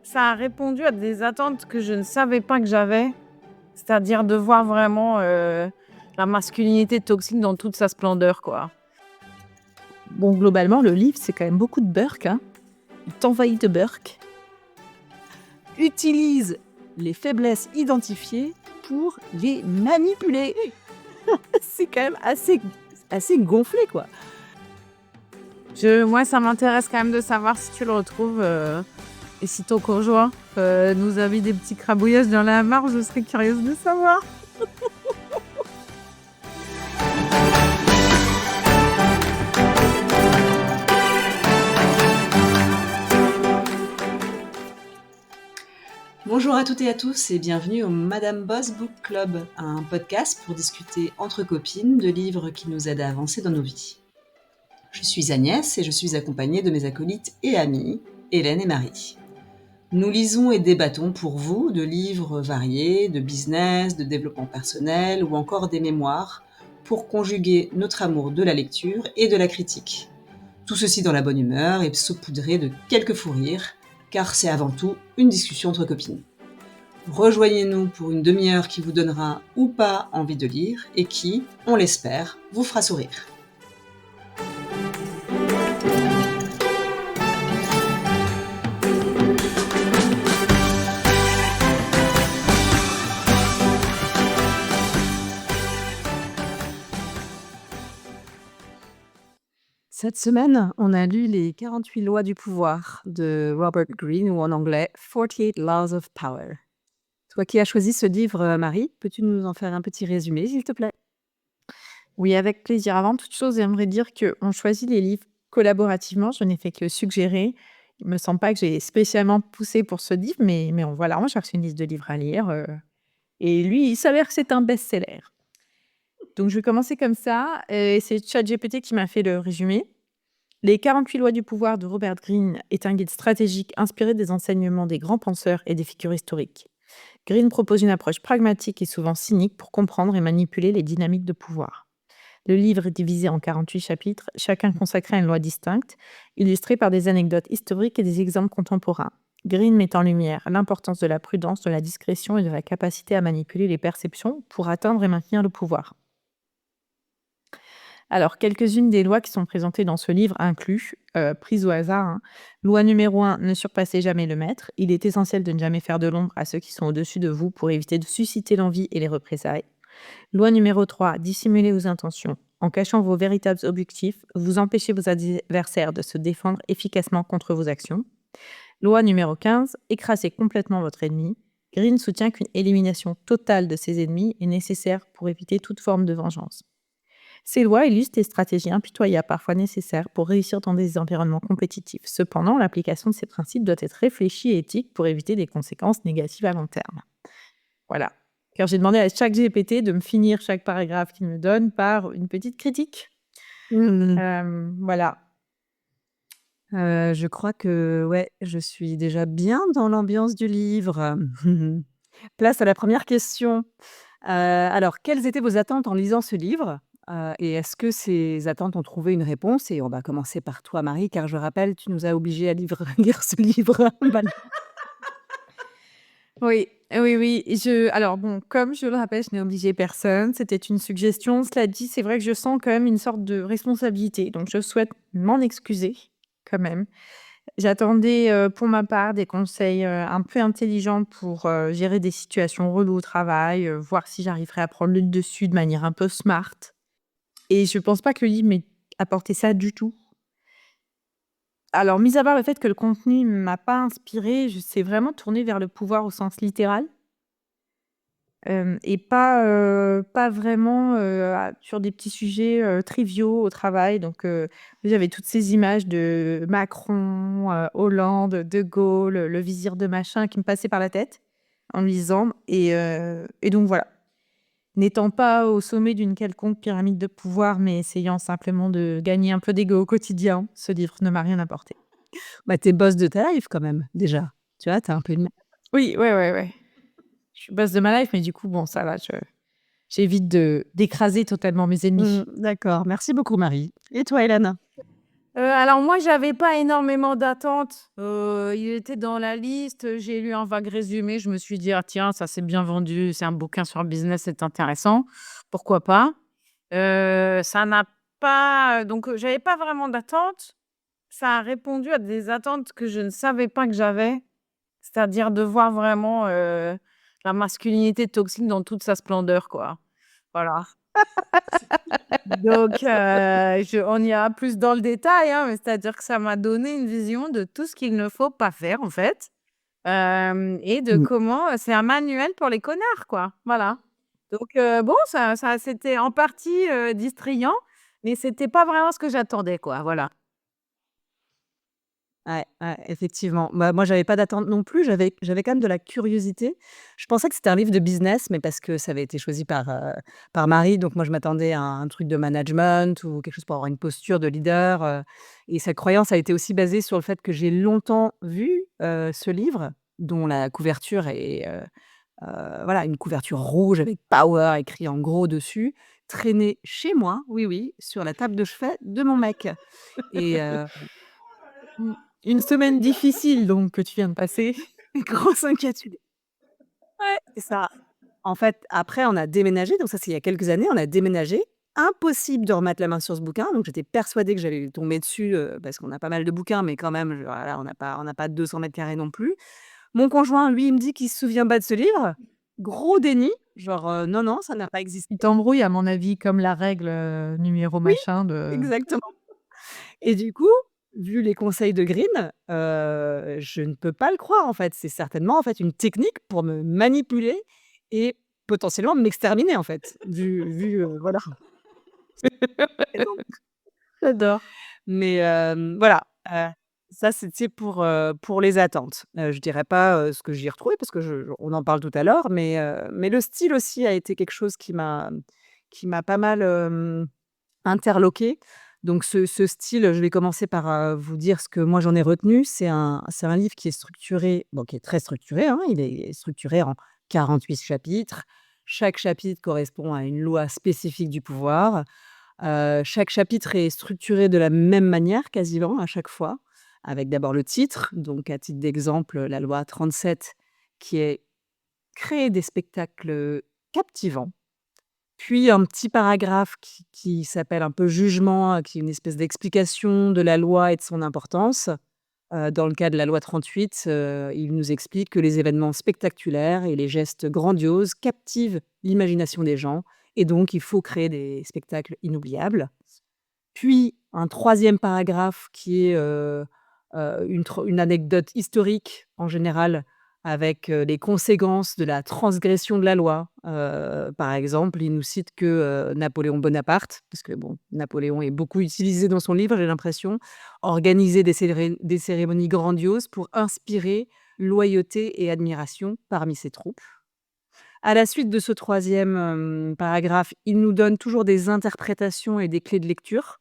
Ça a répondu à des attentes que je ne savais pas que j'avais, c'est-à-dire de voir vraiment, la masculinité toxique dans toute sa splendeur, quoi. Bon, globalement, le livre, c'est quand même beaucoup de Burke, hein. Il t'envahit de Burke. Utilise les faiblesses identifiées pour les manipuler. C'est quand même assez gonflé, quoi. Moi, ça m'intéresse quand même de savoir si tu le retrouves, et si ton conjoint, nous a mis des petits crabouillages dans la mare, je serais curieuse de savoir. Bonjour à toutes et à tous et bienvenue au Madame Boss Book Club, un podcast pour discuter entre copines de livres qui nous aident à avancer dans nos vies. Je suis Agnès et je suis accompagnée de mes acolytes et amies, Hélène et Marie. Nous lisons et débattons pour vous de livres variés, de business, de développement personnel ou encore des mémoires pour conjuguer notre amour de la lecture et de la critique. Tout ceci dans la bonne humeur et saupoudré de quelques fous rires, car c'est avant tout une discussion entre copines. Rejoignez-nous pour une demi-heure qui vous donnera ou pas envie de lire et qui, on l'espère, vous fera sourire. Cette semaine, on a lu les 48 lois du pouvoir de Robert Greene, ou en anglais 48 Laws of Power. Toi qui as choisi ce livre, Marie, peux-tu nous en faire un petit résumé, s'il te plaît? Oui, avec plaisir. Avant toute chose, j'aimerais dire qu'on choisit les livres collaborativement. Je n'ai fait que suggérer. Il me semble pas que j'ai spécialement poussé pour ce livre, mais voilà, on cherche une liste de livres à lire. Et lui, il s'avère que c'est un best-seller. Donc, je vais commencer comme ça. C'est ChatGPT qui m'a fait le résumé. Les 48 lois du pouvoir de Robert Greene est un guide stratégique inspiré des enseignements des grands penseurs et des figures historiques. Greene propose une approche pragmatique et souvent cynique pour comprendre et manipuler les dynamiques de pouvoir. Le livre est divisé en 48 chapitres, chacun consacré à une loi distincte, illustrés par des anecdotes historiques et des exemples contemporains. Greene met en lumière l'importance de la prudence, de la discrétion et de la capacité à manipuler les perceptions pour atteindre et maintenir le pouvoir. Alors, quelques-unes des lois qui sont présentées dans ce livre incluent, prises au hasard, hein. Loi numéro 1, ne surpassez jamais le maître. Il est essentiel de ne jamais faire de l'ombre à ceux qui sont au-dessus de vous pour éviter de susciter l'envie et les représailles. Loi numéro 3, dissimulez vos intentions. En cachant vos véritables objectifs, vous empêchez vos adversaires de se défendre efficacement contre vos actions. Loi numéro 15, écrasez complètement votre ennemi. Greene soutient qu'une élimination totale de ses ennemis est nécessaire pour éviter toute forme de vengeance. Ces lois illustrent des stratégies impitoyables parfois nécessaires pour réussir dans des environnements compétitifs. Cependant, l'application de ces principes doit être réfléchie et éthique pour éviter des conséquences négatives à long terme. Voilà. Car j'ai demandé à chaque GPT de me finir chaque paragraphe qu'il me donne par une petite critique. Voilà. Je crois que ouais, je suis déjà bien dans l'ambiance du livre. Place à la première question. Alors, quelles étaient vos attentes en lisant ce livre? Et est-ce que ces attentes ont trouvé une réponse? Et on va commencer par toi, Marie, car je rappelle, tu nous as obligés à lire ce livre. Voilà. Oui, oui. Alors bon, comme je le rappelle, je n'ai obligé personne. C'était une suggestion. Cela dit, c'est vrai que je sens quand même une sorte de responsabilité. Donc, je souhaite m'en excuser quand même. J'attendais, pour ma part, des conseils, un peu intelligents pour, gérer des situations reloues au travail, voir si j'arriverais à prendre le dessus de manière un peu smart. Et je pense pas que le livre m'ait apporté ça du tout. Alors, mis à part le fait que le contenu m'a pas inspirée, je c'est vraiment tourné vers le pouvoir au sens littéral, et pas vraiment, sur des petits sujets, triviaux au travail. Donc, j'avais toutes ces images de Macron, Hollande, De Gaulle, le vizir de machin qui me passaient par la tête en lisant et donc voilà. N'étant pas au sommet d'une quelconque pyramide de pouvoir, mais essayant simplement de gagner un peu d'ego au quotidien, ce livre ne m'a rien apporté. Bah, tu es boss de ta life quand même, déjà. Tu vois, tu as un peu une Oui, ouais. Je suis boss de ma life, mais du coup, bon, ça va, j'évite d'écraser totalement mes ennemis. D'accord. Merci beaucoup, Marie. Et toi, Hélène? Alors moi, j'avais pas énormément d'attentes. Il était dans la liste, j'ai lu un vague résumé, je me suis dit: «Ah tiens, ça c'est bien vendu, c'est un bouquin sur le business, c'est intéressant, pourquoi pas?» Ça n'a pas donc j'avais pas vraiment d'attentes. Ça a répondu à des attentes que je ne savais pas que j'avais, c'est-à-dire de voir vraiment, la masculinité toxique dans toute sa splendeur, quoi. Voilà. Donc on ira plus dans le détail, hein, mais c'est-à-dire que ça m'a donné une vision de tout ce qu'il ne faut pas faire, en fait, et de Mmh. comment, c'est un manuel pour les connards, quoi. Voilà. Donc bon, ça c'était en partie, distrayant, mais c'était pas vraiment ce que j'attendais, quoi. Voilà. Ouais, ouais, effectivement. Bah, moi, j'avais pas d'attente non plus, j'avais quand même de la curiosité. Je pensais que c'était un livre de business, mais parce que ça avait été choisi par Marie, donc moi, je m'attendais à un truc de management ou quelque chose pour avoir une posture de leader, et cette croyance a été aussi basée sur le fait que j'ai longtemps vu, ce livre dont la couverture est, voilà, une couverture rouge avec «Power» écrit en gros dessus, traîner chez moi, oui, oui, sur la table de chevet de mon mec et Mmh. Une semaine difficile donc que tu viens de passer. grosse inquiétude. Ouais, c'est ça. En fait, après, on a déménagé, donc ça, c'est il y a quelques années, on a déménagé. Impossible de remettre la main sur ce bouquin, donc j'étais persuadée que j'allais tomber dessus, parce qu'on a pas mal de bouquins, mais quand même, voilà, on n'a pas 200 carrés non plus. Mon conjoint, lui, il me dit qu'il se souvient pas de ce livre. Gros déni, genre, non, non, ça n'a pas existé. Il t'embrouille à mon avis comme la règle, numéro Oui, machin de exactement. Et du coup, vu les conseils de Green, je ne peux pas le croire, en fait. C'est certainement, en fait, une technique pour me manipuler et potentiellement m'exterminer, en fait, voilà. Et donc j'adore. mais voilà, ça, c'était pour les attentes. Je dirais pas, ce que j'y ai retrouvé parce que je on en parle tout à l'heure, mais le style aussi a été quelque chose qui m'a pas mal, interloquée. Donc ce style, je vais commencer par, vous dire ce que moi j'en ai retenu. C'est un livre qui est structuré, bon, qui est très structuré, hein. Il est structuré en 48 chapitres. Chaque chapitre correspond à une loi spécifique du pouvoir. Chaque chapitre est structuré de la même manière quasiment à chaque fois, avec d'abord le titre, donc à titre d'exemple, la loi 37 qui est: «Créer des spectacles captivants». Puis un petit paragraphe qui s'appelle un peu jugement, qui est une espèce d'explication de la loi et de son importance. Dans le cas de la loi 38, il nous explique que les événements spectaculaires et les gestes grandioses captivent l'imagination des gens et donc il faut créer des spectacles inoubliables. Puis un troisième paragraphe qui est, une anecdote historique en général avec, les conséquences de la transgression de la loi. Par exemple, il nous cite que, Napoléon Bonaparte, parce que bon, Napoléon est beaucoup utilisé dans son livre, j'ai l'impression, organisait des cérémonies grandioses pour inspirer loyauté et admiration parmi ses troupes. À la suite de ce troisième paragraphe, il nous donne toujours des interprétations et des clés de lecture.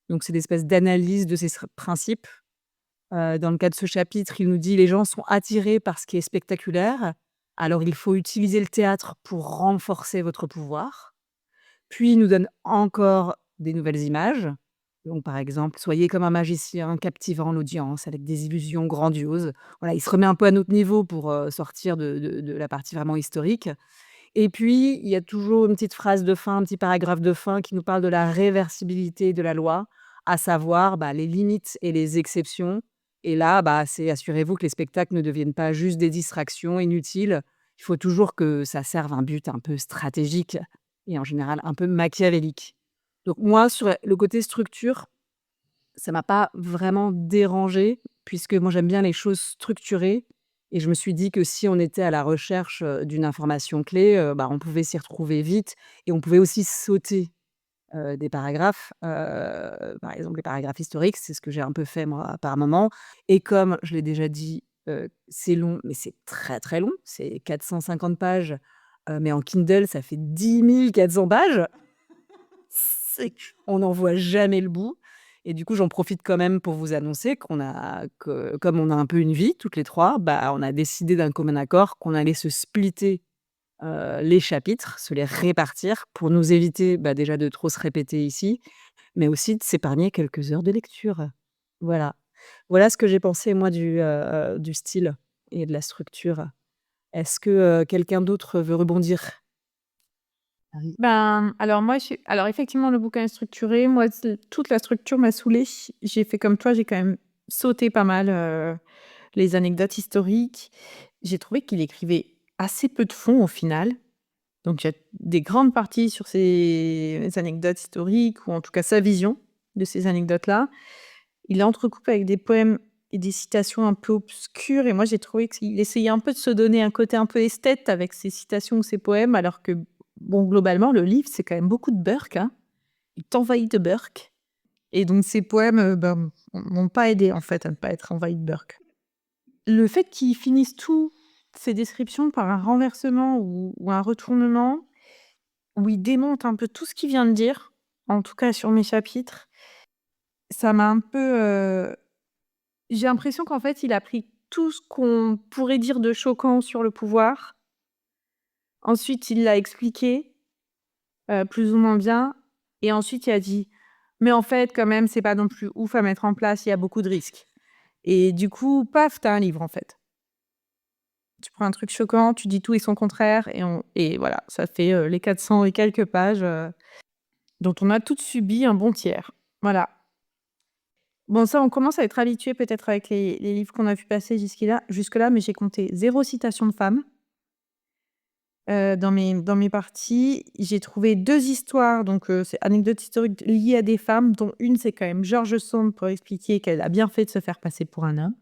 Donc c'est des espèces d'analyse de ces principes. Dans le cas de ce chapitre, il nous dit: «Les gens sont attirés par ce qui est spectaculaire, alors il faut utiliser le théâtre pour renforcer votre pouvoir». Puis il nous donne encore des nouvelles images. Donc par exemple: «Soyez comme un magicien captivant l'audience avec des illusions grandioses». Voilà, il se remet un peu à notre niveau pour, sortir de la partie vraiment historique. Et puis, il y a toujours une petite phrase de fin, un petit paragraphe de fin qui nous parle de la réversibilité de la loi, à savoir, bah, les limites et les exceptions. Et là, bah, c'est assurez-vous que les spectacles ne deviennent pas juste des distractions inutiles. Il faut toujours que ça serve un but un peu stratégique et en général un peu machiavélique. Donc moi, sur le côté structure, ça m'a pas vraiment dérangée puisque moi j'aime bien les choses structurées et je me suis dit que si on était à la recherche, d'une information clé, bah, on pouvait s'y retrouver vite et on pouvait aussi sauter, des paragraphes. Par exemple, les paragraphes historiques, c'est ce que j'ai un peu fait moi par moment et comme je l'ai déjà dit, c'est long, mais c'est très, très long, c'est 450 pages, mais en Kindle, ça fait 10 400 pages. C'est On n'en voit jamais le bout et du coup, j'en profite quand même pour vous annoncer que comme on a un peu une vie toutes les 3, bah, on a décidé d'un commun accord qu'on allait se splitter, les chapitres, se les répartir pour nous éviter, déjà de trop se répéter ici, mais aussi de s'épargner quelques heures de lecture. Voilà. Voilà ce que j'ai pensé moi du style et de la structure. Est-ce que, quelqu'un d'autre veut rebondir? Oui. Ben, alors moi, alors effectivement, le bouquin est structuré. Moi, toute la structure m'a saoulée. J'ai fait comme toi, j'ai quand même sauté pas mal les anecdotes historiques. J'ai trouvé qu'il écrivait assez peu de fond au final. Donc, il y a des grandes parties sur ces anecdotes historiques, ou en tout cas sa vision de ces anecdotes-là. Il entrecoupe avec des poèmes et des citations un peu obscures. Et moi, j'ai trouvé qu'il essayait un peu de se donner un côté un peu esthète avec ses citations ou ses poèmes, alors que, bon, globalement, le livre, c'est quand même beaucoup de Burke, hein. Il t'envahit de Burke. Et donc, ces poèmes m'ont pas aidé, en fait, à ne pas être envahi de Burke. Le fait qu'ils finissent tous ces descriptions par un renversement ou un retournement, où il démonte un peu tout ce qu'il vient de dire, en tout cas sur mes chapitres, ça m'a un peu, j'ai l'impression qu'en fait, il a pris tout ce qu'on pourrait dire de choquant sur le pouvoir. Ensuite, il l'a expliqué, plus ou moins bien, et ensuite il a dit: «Mais en fait, quand même, c'est pas non plus ouf à mettre en place, il y a beaucoup de risques», et du coup, paf, tu as un livre, en fait. Tu prends un truc choquant, tu dis tout et son contraire, et voilà, ça fait, les 400 et quelques pages, dont on a toutes subi un bon tiers. Voilà. Bon, ça, on commence à être habitué peut-être avec les livres qu'on a pu passer jusque-là, mais j'ai compté 0 citation de femme, dans mes parties. J'ai trouvé 2 histoires, donc c'est anecdotes historiques liées à des femmes, dont une, c'est quand même George Sand pour expliquer qu'elle a bien fait de se faire passer pour un homme.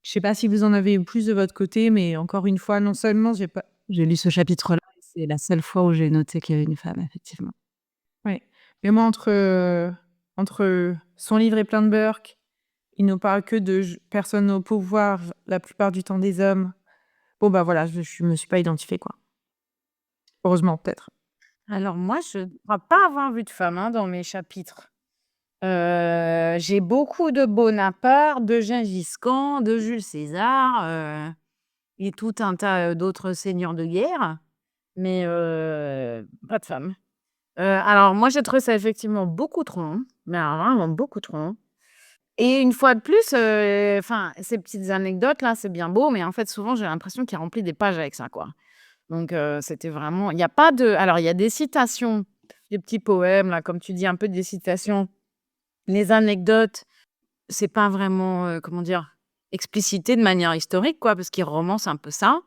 Je sais pas si vous en avez eu plus de votre côté, mais encore une fois, non seulement J'ai lu ce chapitre-là et c'est la seule fois où j'ai noté qu'il y avait une femme, effectivement. ouais, mais moi, entre son livre est plein de Burke, il ne parle que de personnes au pouvoir, la plupart du temps des hommes. Bon, bah voilà, je me suis pas identifiée, quoi. Heureusement, peut-être. Alors moi, je ne crois pas avoir vu de femme, hein, dans mes chapitres. J'ai beaucoup de Bonaparte, de Gengis Khan, de Jules César, et tout un tas, d'autres seigneurs de guerre, mais pas de femmes. Alors moi, j'ai trouvé ça effectivement beaucoup trop long, mais alors vraiment beaucoup trop long, et une fois de plus, enfin, ces petites anecdotes-là, c'est bien beau, mais en fait, souvent, j'ai l'impression qu'il remplit des pages avec ça, quoi. Donc c'était vraiment il y a pas de alors il y a des citations, des petits poèmes là, comme tu dis, un peu des citations. Les anecdotes, c'est pas vraiment, comment dire? Explicité de manière historique quoi, parce qu'il romance un peu ça.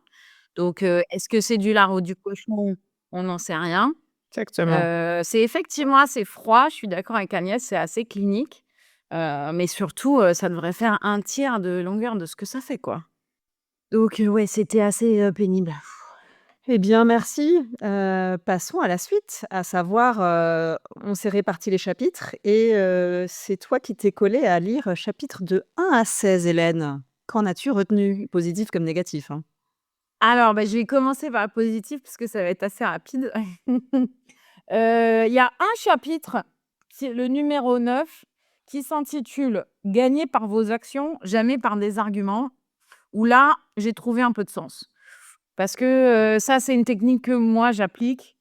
Donc est-ce que c'est du lard ou du cochon? On n'en sait rien. Exactement. C'est effectivement assez froid, je suis d'accord avec Agnès, c'est assez clinique, mais surtout, ça devrait faire un tiers de longueur de ce que ça fait, quoi. Donc ouais, c'était assez, pénible. Eh bien, merci. Passons à la suite, à savoir, on s'est réparti les chapitres et c'est toi qui t'es collée à lire chapitres de 1 à 16, Hélène. Qu'en as-tu retenu? Positif comme négatif, hein? Alors, bah, je vais commencer par le positif parce que ça va être assez rapide. Il y a un chapitre, c'est le numéro 9, qui s'intitule «Gagner par vos actions, jamais par des arguments», où là, j'ai trouvé un peu de sens. Parce que, ça, c'est une technique que moi j'applique,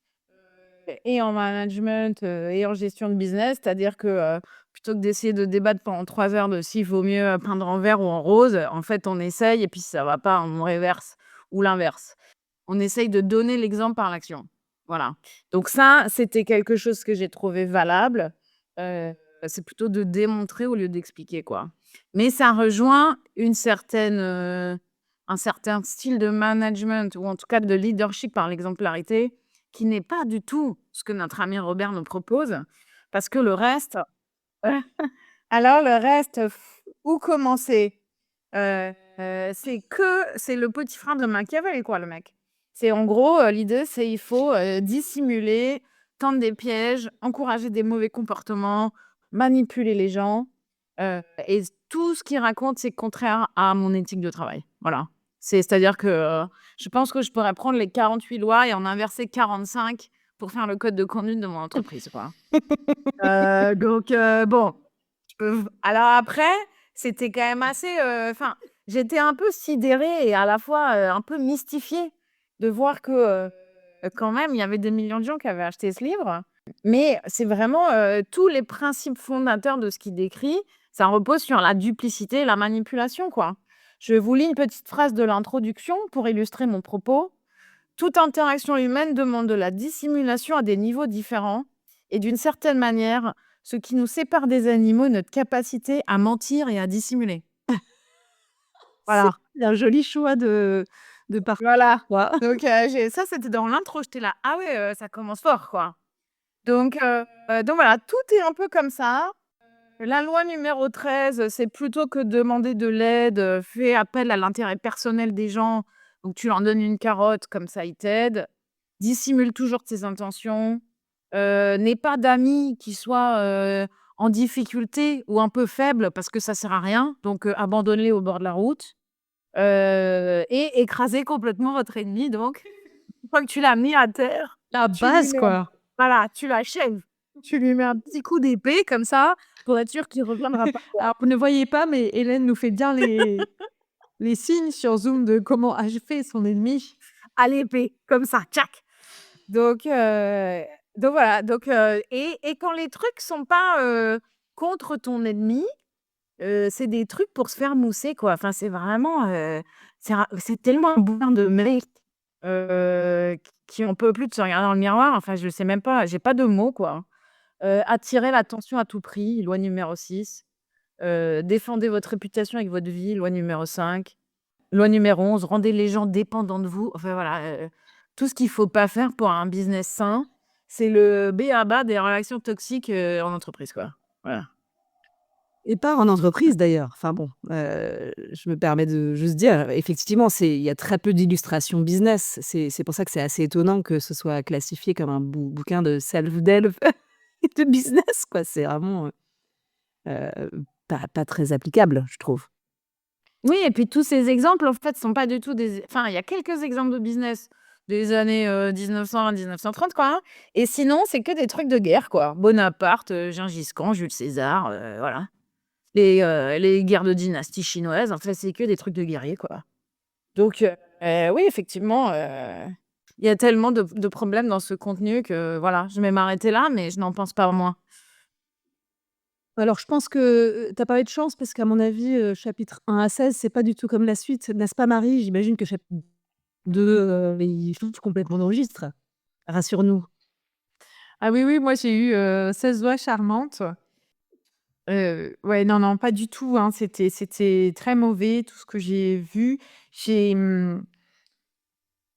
et en management, et en gestion de business. C'est-à-dire que, plutôt que d'essayer de débattre pendant 3 heures de s'il vaut mieux, peindre en vert ou en rose, en fait, on essaye et puis si ça va pas, on réverse ou l'inverse. On essaye de donner l'exemple par l'action. Voilà. Donc ça, c'était quelque chose que j'ai trouvé valable. Heu, c'est plutôt de démontrer au lieu d'expliquer, quoi. Mais ça rejoint un certain style de management ou en tout cas de leadership par l'exemplarité qui n'est pas du tout ce que notre ami Robert nous propose. Parce que le reste alors le reste, où commencer? C'est le petit frein de Machiavel, quoi, le mec. C'est en gros, l'idée, c'est il faut, dissimuler, tendre des pièges, encourager des mauvais comportements, manipuler les gens, et tout ce qu'il raconte, c'est contraire à mon éthique de travail. Voilà. C'est-à-dire que, je pense que je pourrais prendre les 48 lois et en inverser 45 pour faire le code de conduite de mon entreprise, quoi. Donc bon, alors après, c'était quand même assez, enfin, j'étais un peu sidérée et à la fois, un peu mystifiée de voir que, quand même, il y avait des millions de gens qui avaient acheté ce livre. Mais c'est vraiment, tous les principes fondateurs de ce qu'il décrit, ça repose sur la duplicité et la manipulation, quoi. Je vous lis une petite phrase de l'introduction pour illustrer mon propos. Toute interaction humaine demande de la dissimulation à des niveaux différents et d'une certaine manière, ce qui nous sépare des animaux est notre capacité à mentir et à dissimuler. C'est Voilà. un joli choix de Voilà. parfois. Donc ça, c'était dans l'intro, j'étais là: «Ah ouais, ça commence fort, quoi». Donc voilà, tout est un peu comme ça. La loi numéro 13, c'est plutôt que demander de l'aide, fais appel à l'intérêt personnel des gens, donc tu leur donnes une carotte, comme ça ils t'aident. Dissimule toujours tes intentions. N'aie pas d'amis qui soient, en difficulté ou un peu faibles parce que ça sert à rien, donc abandonne-les au bord de la route. Et écraser complètement votre ennemi donc. Une fois que tu l'as mis à terre, La tu lui base, mets quoi. voilà, tu l'achèves. Tu lui mets un petit coup d'épée comme ça, pour être sûr qu'il ne reviendra pas, quoi. Alors, vous ne voyez pas, mais Hélène nous fait bien les signes sur Zoom de comment achever son ennemi. À l'épée, comme ça, tchac! Donc voilà, et quand les trucs sont pas, contre ton ennemi, c'est des trucs pour se faire mousser, quoi. Enfin, c'est vraiment, c'est tellement un bouquin de mecs, qui en peut plus de se regarder dans le miroir. Enfin, je sais même pas, j'ai pas de mots, quoi. Attirer l'attention à tout prix, loi numéro 6. Défendez votre réputation avec votre vie, loi numéro 5. Loi numéro 11, rendez les gens dépendants de vous. Enfin voilà, tout ce qu'il faut pas faire pour un business sain. C'est le b.a.-ba des relations toxiques, en entreprise, quoi. Voilà. Et pas en entreprise d'ailleurs. Enfin bon, je me permets de juste dire, effectivement, il y a très peu d'illustrations business. C'est pour ça que c'est assez étonnant que ce soit classifié comme un bouquin de self-help et de business, quoi. C'est vraiment, pas très applicable, je trouve. Oui et puis tous ces exemples, en fait, sont pas du tout des enfin, il y a quelques exemples de business des années, 1920-1930, quoi, hein, et sinon, c'est que des trucs de guerre, quoi. Bonaparte, Gengis Khan, Jules César, voilà. Les guerres de dynastie chinoise, en fait, c'est que des trucs de guerriers, quoi. Donc oui, effectivement, il y a tellement de problèmes dans ce contenu que, voilà, je vais m'arrêter là, mais je n'en pense pas moins. Alors je pense que, tu as parlé de chance parce qu'à mon avis, chapitres 1 à 16, c'est pas du tout comme la suite, n'est-ce pas Marie? J'imagine que chapitre 2, il change complètement de registre. Rassure-nous. Ah oui, oui, moi j'ai eu, 16 voix charmantes. Ouais, non, non, pas du tout, hein, c'était très mauvais tout ce que j'ai vu. J'ai, mmh,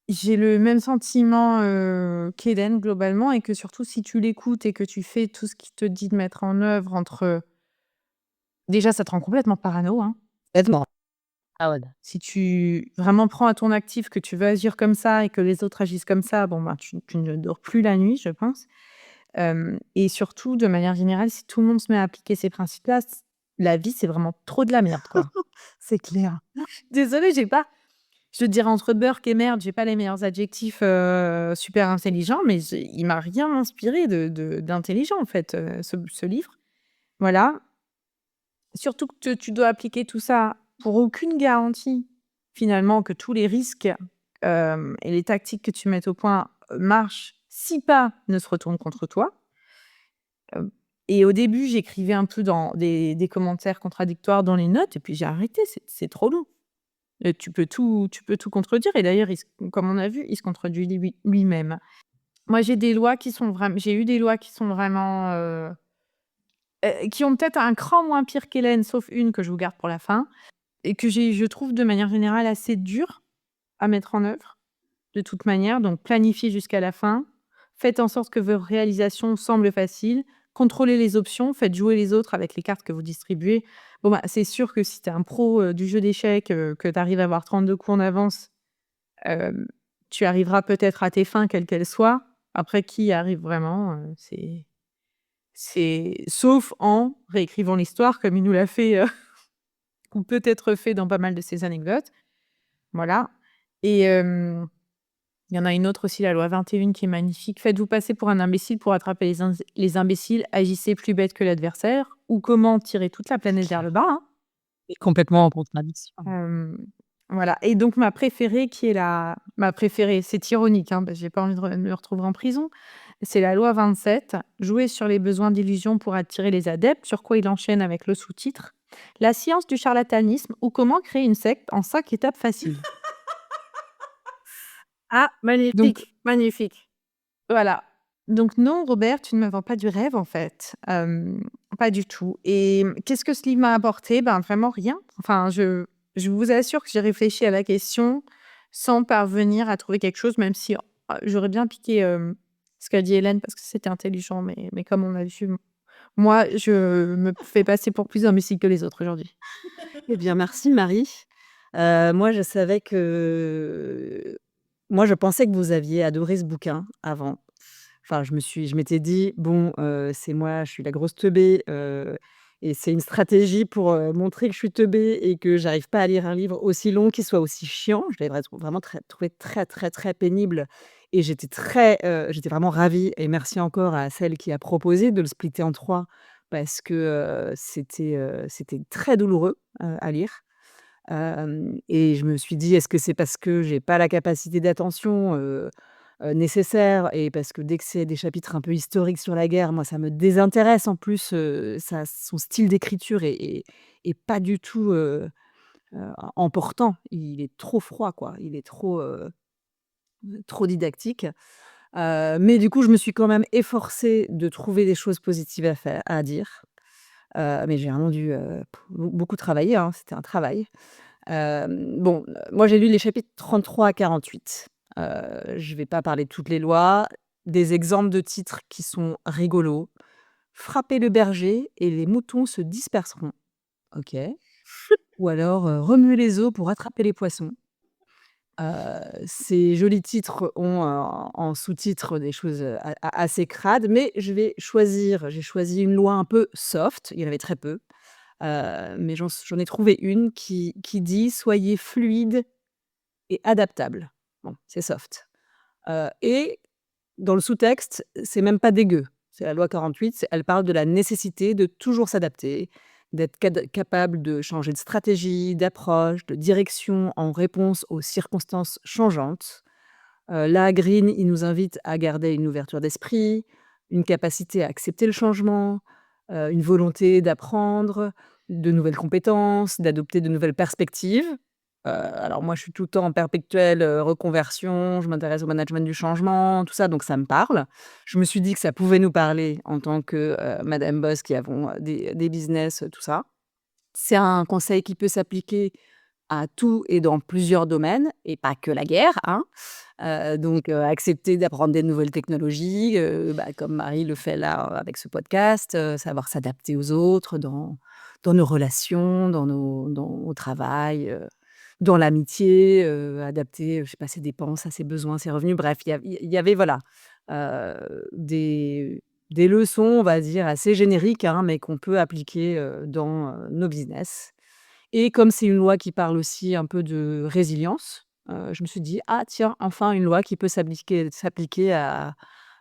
j'ai le même sentiment, qu'Hélène globalement et que surtout si tu l'écoutes et que tu fais tout ce qu'il te dit de mettre en œuvre entre déjà ça te rend complètement parano, hein. Complètement. Ah ouais. Si tu vraiment prends à ton actif que tu veux agir comme ça et que les autres agissent comme ça, bon, ben, tu ne dors plus la nuit, je pense. Et surtout, de manière générale, si tout le monde se met à appliquer ces principes-là, la vie, c'est vraiment trop de la merde, quoi. C'est clair. Désolée, j'ai pas je te dirais entre beurre et merde, j'ai pas les meilleurs adjectifs, super intelligents, mais il m'a rien inspiré d'intelligent, en fait, ce livre. Voilà. Surtout que tu dois appliquer tout ça pour aucune garantie, finalement, que tous les risques, et les tactiques que tu mets au point, marchent, si pas ne se retournent contre toi. Hem et au début, j'écrivais un peu dans des commentaires contradictoires dans les notes et puis j'ai arrêté, c'est trop long. Tu peux tout contredire et d'ailleurs, comme on a vu, il se contredit lui-même. Moi, j'ai eu des lois qui sont vraiment, qui ont peut-être un cran moins pire qu'Hélène, sauf une que je vous garde pour la fin et que je trouve de manière générale assez dure à mettre en œuvre, de toute manière. Donc planifiez jusqu'à la fin. Faites en sorte que vos réalisations semblent faciles. Contrôlez les options. Faites jouer les autres avec les cartes que vous distribuez. Bon, bah, c'est sûr que si tu es un pro, du jeu d'échecs, que tu arrives à avoir 32 coups en avance, hem, tu arriveras peut-être à tes fins, quelles qu'elles soient. Après, qui y arrive vraiment, c'est sauf en réécrivant l'histoire comme il nous l'a fait, ou peut-être fait dans pas mal de ses anecdotes. Voilà et il y en a une autre aussi, la loi 21 qui est magnifique. Faites-vous passer pour un imbécile pour attraper les imbéciles. Agissez plus bête que l'adversaire. Ou comment tirer toute la planète vers le bas, hein. Et complètement en contradiction. Hem, Voilà et donc ma préférée qui est ma préférée, c'est ironique, hein, parce que j'ai pas envie de me retrouver en prison. C'est la loi 27, jouer sur les besoins d'illusion pour attirer les adeptes, sur quoi il enchaîne avec le sous-titre: «La science du charlatanisme ou comment créer une secte en 5 étapes faciles». Ah, Donc magnifique, magnifique. voilà. Donc non, Robert, tu ne me vends pas du rêve, en fait. Pas du tout et qu'est-ce que ce livre m'a apporté? Ben, vraiment rien. Enfin, je vous assure que j'ai réfléchi à la question sans parvenir à trouver quelque chose, même si, j'aurais bien piqué, ce qu'a dit Hélène parce que c'était intelligent, mais comme on a vu, moi, je me fais passer pour plus imbécile que les autres aujourd'hui. Eh bien, merci Marie. Moi, je savais que moi, je pensais que vous aviez adoré ce bouquin avant. Enfin, je m'étais dit: «Bon, c'est moi, je suis la grosse teubée, et c'est une stratégie pour, montrer que je suis teubée et que j'arrive pas à lire un livre aussi long, qui soit aussi chiant». Je l'avais vraiment trouvé très, très, très pénible et j'étais vraiment ravie et merci encore à celle qui a proposé de le splitter en 3 parce que, c'était très douloureux, à lire. Et je me suis dit: «Est-ce que c'est parce que j'ai pas la capacité d'attention, nécessaire et parce que dès que c'est des chapitres un peu historiques sur la guerre, moi ça me désintéresse en plus, ça son style d'écriture est pas du tout, emportant. Il est trop froid quoi, il est trop didactique». Mais du coup, je me suis quand même efforcée de trouver des choses positives à dire. Mais j'ai vraiment dû, beaucoup travailler, hein, c'était un travail. Bon, moi j'ai lu les chapitres 33 à 48. Je vais pas parler de toutes les lois. Des exemples de titres qui sont rigolos: «Frapper le berger et les moutons se disperseront». OK. Ou alors, «Remuer les eaux pour attraper les poissons». Ces jolis titres ont, en sous-titre des choses, assez crades, mais j'ai choisi une loi un peu soft, il y en avait très peu, mais j'en ai trouvé une qui dit: «Soyez fluide et adaptable». Bon, c'est soft, et dans le sous-texte, c'est même pas dégueu. C'est la loi 48, elle parle de la nécessité de toujours s'adapter, d'être capable de changer de stratégie, d'approche, de direction en réponse aux circonstances changeantes. Là, Green, il nous invite à garder une ouverture d'esprit, une capacité à accepter le changement, une volonté d'apprendre de nouvelles compétences, d'adopter de nouvelles perspectives. Alors moi, je suis tout le temps en perpétuelle, reconversion, je m'intéresse au management du changement, tout ça, donc ça me parle. Je me suis dit que ça pouvait nous parler en tant que, madame boss qui avons, des business, tout ça. C'est un conseil qui peut s'appliquer à tout et dans plusieurs domaines et pas que la guerre, hein. Donc accepter d'apprendre des nouvelles technologies, comme Marie le fait là, avec ce podcast, savoir s'adapter aux autres dans nos relations, au travail, dans l'amitié, adapter, je sais pas, ses dépenses à ses besoins, ses revenus. Bref, il y avait voilà, des leçons, on va dire, assez génériques, hein, mais qu'on peut appliquer, dans, nos business. Et comme c'est une loi qui parle aussi un peu de résilience, je me suis dit: «Ah tiens, enfin une loi qui peut s'appliquer à,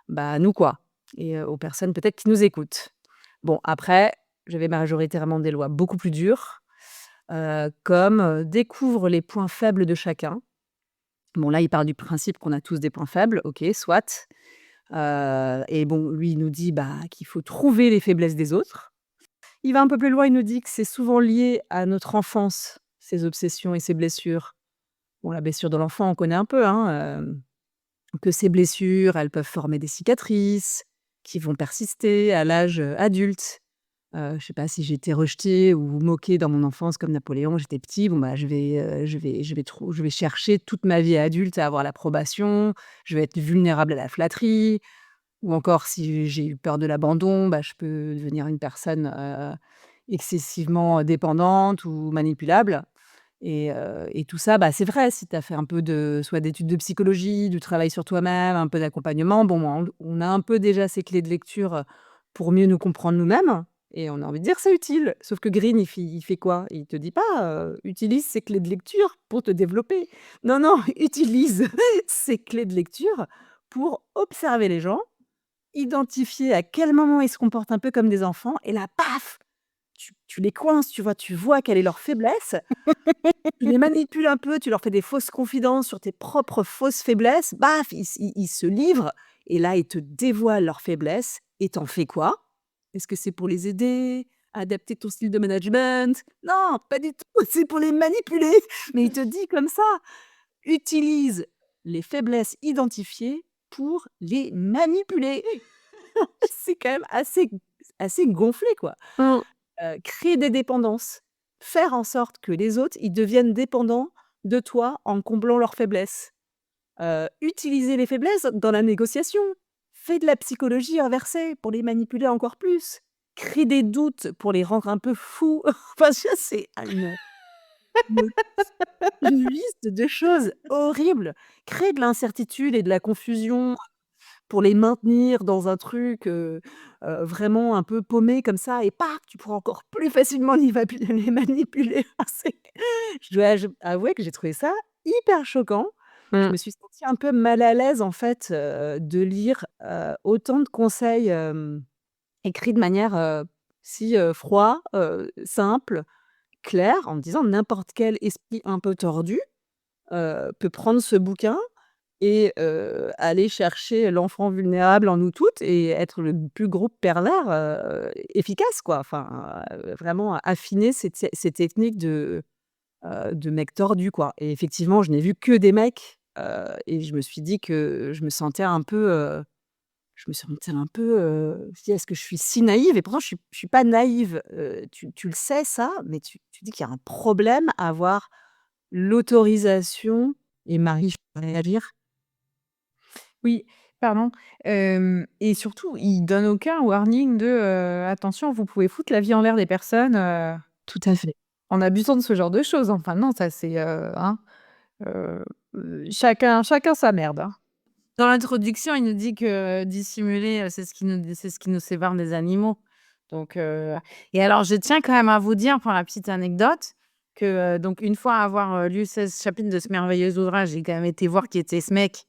bah, à nous quoi et aux personnes peut-être qui nous écoutent». Bon après, j'avais majoritairement des lois beaucoup plus dures, comme, découvre les points faibles de chacun. Bon là, il part du principe qu'on a tous des points faibles, OK, soit, et bon, lui, il nous dit, bah, qu'il faut trouver les faiblesses des autres. Il va un peu plus loin, il nous dit que c'est souvent lié à notre enfance, ces obsessions et ces blessures. Bon, la blessure de l'enfant, on connaît un peu, hein, que ces blessures, elles peuvent former des cicatrices qui vont persister à l'âge, adulte. Je sais pas si j'ai été rejetée ou moquée dans mon enfance comme Napoléon, j'étais petit, bon, bah, je vais chercher toute ma vie adulte à avoir l'approbation, je vais être vulnérable à la flatterie ou encore si j'ai eu peur de l'abandon, bah, je peux devenir une personne, excessivement dépendante ou manipulable et tout ça, bah, c'est vrai si tu as fait un peu soit d'études de psychologie, du travail sur toi-même, un peu d'accompagnement, bon, on a un peu déjà ces clés de lecture, pour mieux nous comprendre nous-mêmes et on a envie de dire: «C'est utile». Sauf que Green, il fait quoi? Il te dit pas, «Utilise ces clés de lecture pour te développer». Non, non, utilise ces clés de lecture pour observer les gens, identifier à quel moment ils se comportent un peu comme des enfants et là, paf! tu les coinces, tu vois? Tu vois quelle est leur faiblesse, tu les manipules un peu, tu leur fais des fausses confidences sur tes propres fausses faiblesses, baf, ils se livrent et là, ils te dévoilent leurs faiblesses et tu fais quoi? Est-ce que c'est pour les aider, à adapter ton style de management? Non, pas du tout, c'est pour les manipuler. Mais il te dit comme ça: «Utilise les faiblesses identifiées pour les manipuler». C'est quand même assez gonflé, quoi. Mmh. Créer des dépendances, faire en sorte que les autres, ils deviennent dépendants de toi en comblant leurs faiblesses. Utiliser les faiblesses dans la négociation. Fais de la psychologie inversée pour les manipuler encore plus. Crée des doutes pour les rendre un peu fous. Enfin, ça, c'est une une liste de choses horribles. Crée de l'incertitude et de la confusion pour les maintenir dans un truc, vraiment un peu paumé comme ça et paf, tu pourras encore plus facilement les manipuler. Je dois avouer que j'ai trouvé ça hyper choquant. Je Mmh. me suis sentie un peu mal à l'aise en fait, de lire, autant de conseils, écrits de manière, si, froid, simple, clair, en me disant: «N'importe quel esprit un peu tordu, peut prendre ce bouquin et aller chercher l'enfant vulnérable en nous toutes et être le plus gros pervers, efficace quoi. Enfin, vraiment affiner ces techniques de mecs tordus quoi et effectivement, je n'ai vu que des mecs, et je me suis dit que je me sentais un peu, je me dis: «Est-ce que je suis si naïve?» Et pourtant je suis pas naïve, tu le sais ça, mais tu dis qu'il y a un problème à avoir l'autorisation et Marie, je peux réagir? Oui, pardon, et surtout, il donne aucun warning de, «Attention, vous pouvez foutre la vie en l'air des personnes, Tout à fait. en abusant de ce genre de choses». Enfin non, ça c'est, hein, heu chacun sa merde, hein. Dans l'introduction, il nous dit que dissimuler, c'est ce qui nous sépare des animaux. Donc et alors je tiens quand même à vous dire pour la petite anecdote que, donc une fois avoir, lu 16 chapitres de ce merveilleux ouvrage, j'ai quand même été voir qui était ce mec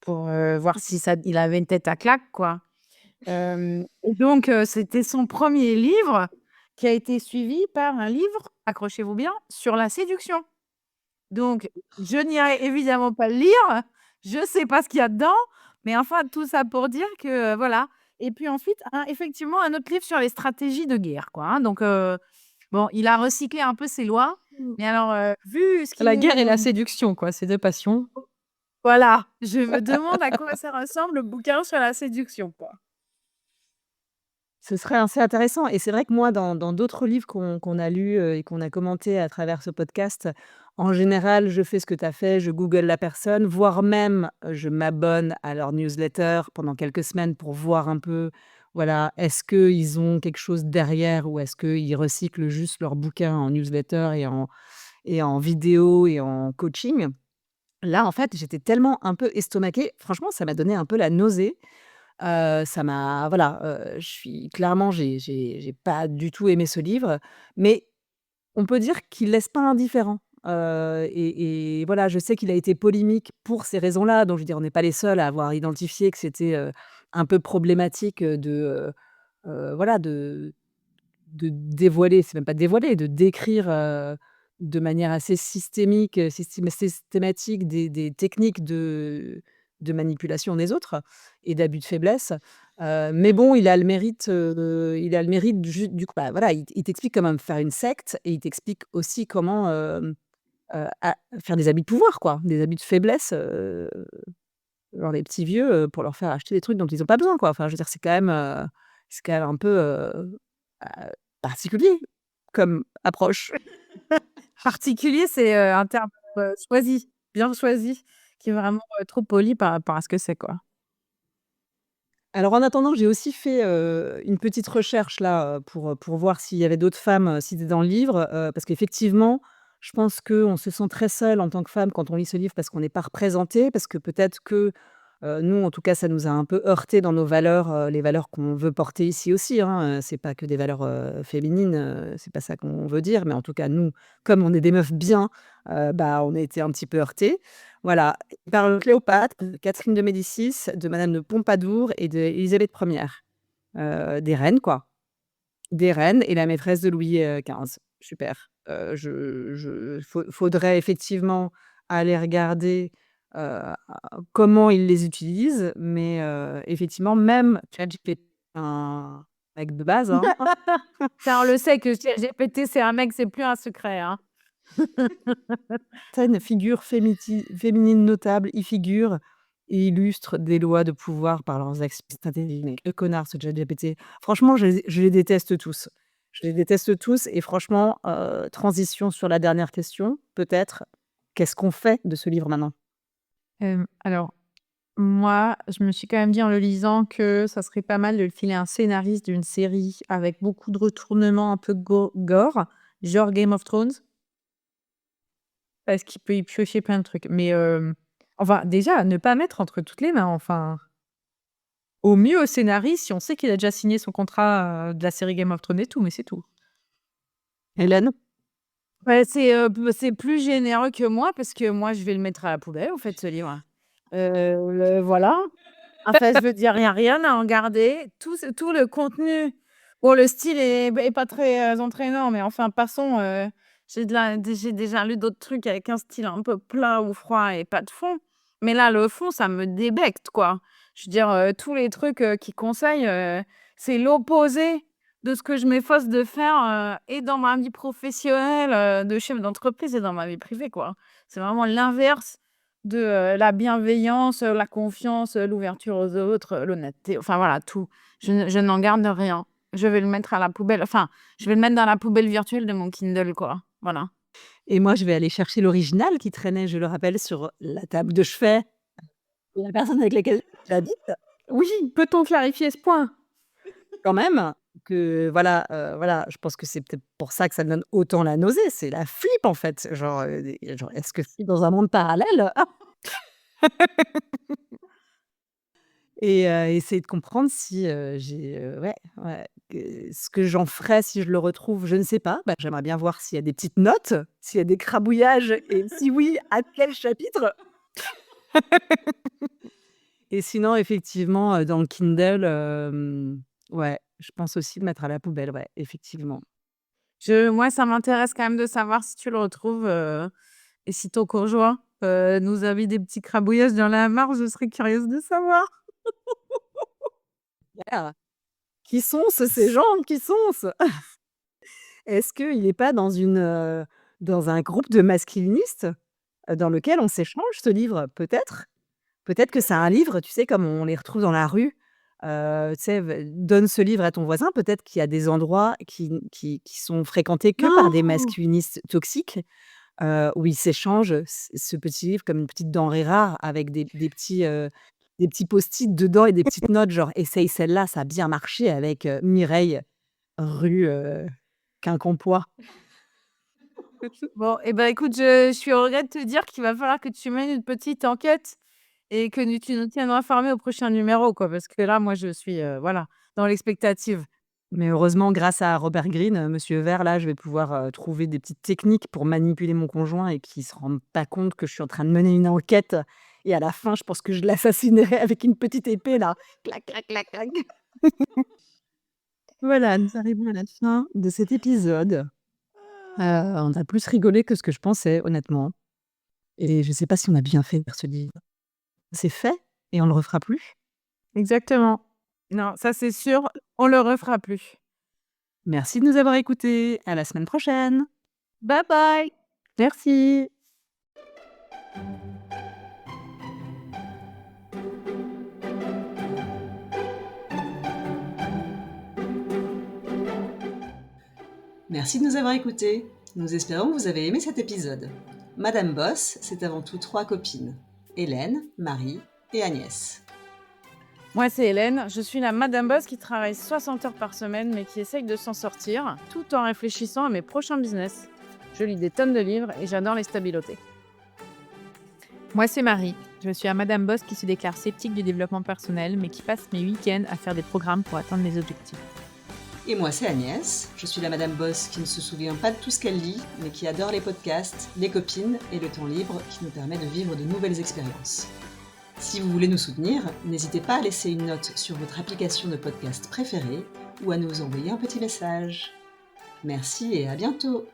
pour, voir si ça il avait une tête à claque, quoi. Et donc c'était son premier livre qui a été suivi par un livre, accrochez-vous bien, sur la séduction. Donc je n'irai évidemment pas le lire, je sais pas ce qu'il y a dedans, mais enfin tout ça pour dire que, voilà. Et puis ensuite effectivement un autre livre sur les stratégies de guerre, quoi, hein. Donc bon, il a recyclé un peu ses lois, Mmh. mais alors, vu ce qu'il La guerre et la nous séduction, quoi, ces 2 passions. voilà, je me demande à quoi ça ressemble le bouquin sur la séduction, quoi. Ce serait assez intéressant et c'est vrai que moi, dans d'autres livres qu'on a lus, et qu'on a commentés à travers ce podcast, en général, je fais ce que tu as fait, je google la personne, voire même, je m'abonne à leur newsletter pendant quelques semaines pour voir un peu, voilà, est-ce qu'ils ont quelque chose derrière ou est-ce qu'ils recyclent juste leurs bouquins en newsletter et en vidéo et en coaching. Là, en fait, j'étais tellement un peu estomaquée, franchement, ça m'a donné un peu la nausée. Ça m'a voilà, je suis clairement, j'ai pas du tout aimé ce livre, mais on peut dire qu'il laisse pas indifférent. Et voilà, je sais qu'il a été polémique pour ces raisons-là, donc je veux dire, on n'est pas les seuls à avoir identifié que c'était, un peu problématique, voilà, de dévoiler, c'est même pas dévoiler, de décrire, de manière assez systématique des techniques de manipulation des autres et d'abus de faiblesse. Mais bon, il a le mérite du coup, bah, voilà, il t'explique comment faire une secte et il t'explique aussi comment, a faire des abus de pouvoir quoi, des abus de faiblesse, genre les petits vieux, pour leur faire acheter des trucs dont ils ont pas besoin quoi. Enfin, je veux dire, c'est quand même un peu, particulier comme approche. Particulier, c'est, un terme, choisi, bien choisi, qui est vraiment, trop poli par rapport à ce que c'est, quoi. Alors en attendant, j'ai aussi fait, une petite recherche là, pour voir s'il y avait d'autres femmes, citées dans le livre, parce qu'effectivement, je pense qu'on se sent très seule en tant que femme quand on lit ce livre parce qu'on n'est pas représentée, parce que peut-être que, nous en tout cas ça nous a un peu heurtées dans nos valeurs, les valeurs qu'on veut porter ici aussi, hein, c'est pas que des valeurs, féminines, c'est pas ça qu'on veut dire, mais en tout cas nous, comme on est des meufs bien, bah, on a été un petit peu heurtées. Voilà, il parle de Cléopâtre, de Catherine de Médicis, de Madame de Pompadour et d'Élisabeth I, des reines, quoi. des reines et la maîtresse de Louis XV. Super. Faudrait effectivement aller regarder comment ils les utilisent, mais effectivement, même ChatGPT, un mec de base, hein. Ça, on le sait que ChatGPT, c'est un mec, c'est plus un secret, hein. Certaines figures féminines notables y figurent et illustrent des lois de pouvoir par leurs actions. C'est intelligent. Le connard, ce ChatGPT. Franchement, je les déteste tous. Je les déteste tous et franchement, transition sur la dernière question, peut-être. Qu'est-ce qu'on fait de ce livre maintenant? Alors, moi, je me suis quand même dit en le lisant que ça serait pas mal de le filer à un scénariste d'une série avec beaucoup de retournements un peu gore, genre Game of Thrones, parce qu'il peut y piocher plein de trucs. Mais enfin, déjà, ne pas mettre entre toutes les mains. Enfin, au mieux au scénariste, si on sait qu'il a déjà signé son contrat de la série Game of Thrones et tout, mais c'est tout. Hélène? Ouais, c'est plus généreux que moi parce que moi, je vais le mettre à la poubelle, en fait, ce livre. Voilà. Enfin, je veux dire, il y a rien à en garder. Tout le contenu, bon, le style est pas très entraînant, mais enfin, passons. J'ai déjà lu d'autres trucs avec un style un peu plat ou froid et pas de fond. Mais là, le fond, ça me débecte, quoi. Je veux dire, tous les trucs qu'il conseille, c'est l'opposé de ce que je m'efforce de faire et dans ma vie professionnelle de chef d'entreprise et dans ma vie privée, quoi. C'est vraiment l'inverse de la bienveillance, la confiance, l'ouverture aux autres, l'honnêteté, enfin voilà, tout. Je n'en garde rien. Je vais le mettre à la poubelle, enfin, je vais le mettre dans la poubelle virtuelle de mon Kindle, quoi. Voilà. Et moi, je vais aller chercher l'original qui traînait, je le rappelle, sur la table de chevet de la personne avec laquelle j'habite. Oui, peut-on clarifier ce point? Quand même, que voilà, je pense que c'est peut-être pour ça que ça me donne autant la nausée, c'est la flip, en fait. Genre, est-ce que je suis dans un monde parallèle? Et essayer de comprendre si, ouais, que ce que j'en ferais si je le retrouve, je ne sais pas. Bah, j'aimerais bien voir s'il y a des petites notes, s'il y a des crabouillages et si oui, à quel chapitre? Et sinon, effectivement, dans le Kindle, ouais, je pense aussi le mettre à la poubelle, ouais, effectivement. Moi, ça m'intéresse quand même de savoir si tu le retrouves et si ton conjoint nous a mis des petits crabouillages dans la mare, je serais curieuse de savoir. Yeah. Qui sont-ce, ces gens? Qui sont-ce? Est-ce qu'il n'est pas dans un groupe de masculinistes, dans lequel on s'échange ce livre? Peut-être? Peut-être que c'est un livre, tu sais, comme on les retrouve dans la rue, tu sais, donne ce livre à ton voisin. Peut-être qu'il y a des endroits qui sont fréquentés que par des Non! masculinistes toxiques, où ils s'échangent ce petit livre comme une petite denrée rare avec des petits post-it dedans et des petites notes genre: «Essaye celle-là, ça a bien marché avec, Mireille, rue, Quincampoix». Bon, et ben écoute, je suis au regret de te dire qu'il va falloir que tu mènes une petite enquête et que tu nous tiennes informés au prochain numéro, quoi, parce que là, moi, je suis, voilà, dans l'expectative. Mais heureusement, grâce à Robert Greene, Monsieur Vert, là, je vais pouvoir, trouver des petites techniques pour manipuler mon conjoint et qu'il se rende pas compte que je suis en train de mener une enquête et à la fin, je pense que je l'assassinerai avec une petite épée là. Clac, clac, clac, clac. Voilà, nous arrivons à la fin de cet épisode. On a plus rigolé que ce que je pensais, honnêtement, et je sais pas si on a bien fait de faire ce livre. C'est fait et on le refera plus. Exactement. Non, ça, c'est sûr, on le refera plus. Merci de nous avoir écoutés. À la semaine prochaine. Bye bye! Merci. Merci de nous avoir écoutés. Nous espérons que vous avez aimé cet épisode. Madame Boss, c'est avant tout 3 copines. Hélène, Marie et Agnès. Moi, c'est Hélène. Je suis la Madame Boss qui travaille 60 heures par semaine, mais qui essaye de s'en sortir, tout en réfléchissant à mes prochains business. Je lis des tonnes de livres et j'adore les stabiloter. Moi, c'est Marie. Je suis un Madame Boss qui se déclare sceptique du développement personnel, mais qui passe mes week-ends à faire des programmes pour atteindre mes objectifs. Et moi, c'est Agnès. Je suis la Madame Boss qui ne se souvient pas de tout ce qu'elle lit, mais qui adore les podcasts, les copines et le temps libre qui nous permet de vivre de nouvelles expériences. Si vous voulez nous soutenir, n'hésitez pas à laisser une note sur votre application de podcast préférée ou à nous envoyer un petit message. Merci et à bientôt!